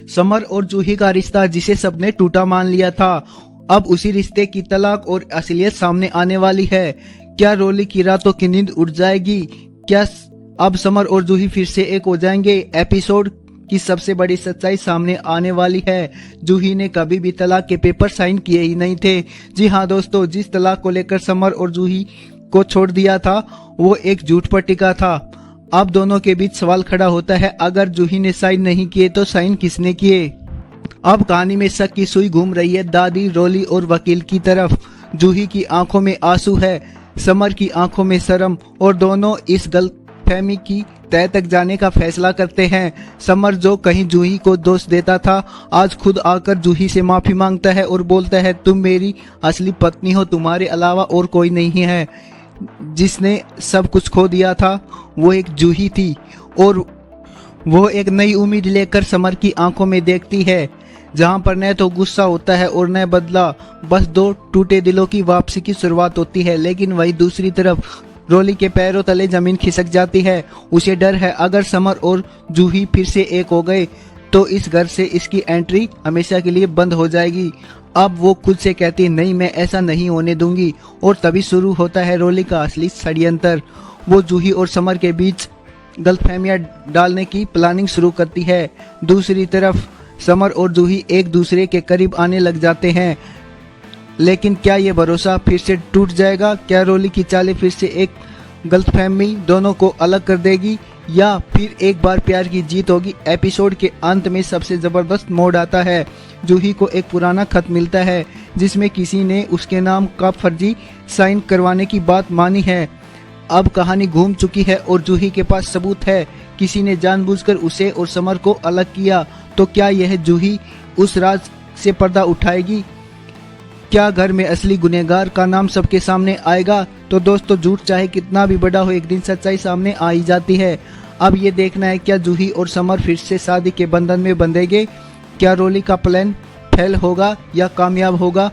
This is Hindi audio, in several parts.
समर और जूही का रिश्ता जिसे सबने टूटा मान लिया था, अब उसी रिश्ते की तलाक और असलियत सामने आने वाली है। क्या रोली की रातों की नींद उड़ जाएगी? क्या अब समर और जूही फिर से एक हो जाएंगे? एपिसोड की सबसे बड़ी सच्चाई सामने आने वाली है। जूही ने कभी भी तलाक के पेपर साइन किए ही नहीं थे। जी हाँ दोस्तों, जिस तलाक को लेकर समर और जूही को छोड़ दिया था वो एक झूठ पर टिका था। अब दोनों के बीच सवाल खड़ा होता है, अगर जूही ने साइन नहीं किए तो साइन किसने किए? अब कहानी में शक की सुई घूम रही है दादी, रोली और वकील की तरफ। जूही की आंखों में आंसू है, समर की आंखों में शर्म, और दोनों इस गलतफहमी की तह तक जाने का फैसला करते हैं। समर जो कहीं जूही को दोष देता था, आज खुद आकर जूही से माफी मांगता है और बोलता है, तुम मेरी असली पत्नी हो, तुम्हारे अलावा और कोई नहीं है। जिसने सब कुछ खो दिया था वो एक जूही थी, और वो एक नई उम्मीद लेकर समर की आंखों में देखती है, जहां पर न तो गुस्सा होता है और न बदला। बस दो टूटे दिलों की वापसी की शुरुआत होती है। लेकिन वही दूसरी तरफ रोली के पैरों तले जमीन खिसक जाती है। उसे डर है, अगर समर और जूही फिर से एक हो गए तो इस घर से इसकी एंट्री हमेशा के लिए बंद हो जाएगी। अब वो खुद से कहती, नहीं मैं ऐसा नहीं होने दूंगी। और तभी शुरू होता है रोली का असली षड्यंत्र। वो जूही और समर के बीच गलतफहमियां डालने की प्लानिंग शुरू करती है। दूसरी तरफ समर और जूही एक दूसरे के करीब आने लग जाते हैं। लेकिन क्या ये भरोसा फिर से टूट जाएगा? क्या रोली की चालें फिर से एक गलतफहमी दोनों को अलग कर देगी, या फिर एक बार प्यार की जीत होगी? एपिसोड के अंत में सबसे जबरदस्त मोड़ आता है। जूही को एक पुराना खत मिलता है जिसमें किसी ने उसके नाम का फर्जी साइन करवाने की बात मानी है। अब कहानी घूम चुकी है और जूही के पास सबूत है, किसी ने जानबूझकर उसे और समर को अलग किया। तो क्या यह जूही उस राज से पर्दा उठाएगी? क्या घर में असली गुनहगार का नाम सबके सामने आएगा? तो दोस्तों, झूठ चाहे कितना भी बड़ा हो, एक दिन सच्चाई सामने आ ही जाती है। अब ये देखना है, क्या जूही और समर फिर से शादी के बंधन में बंधेंगे? क्या रोली का प्लान फेल होगा या कामयाब होगा?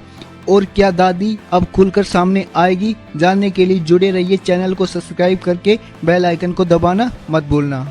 और क्या दादी अब खुलकर सामने आएगी? जानने के लिए जुड़े रहिए, चैनल को सब्सक्राइब करके बेल आइकन को दबाना मत भूलना।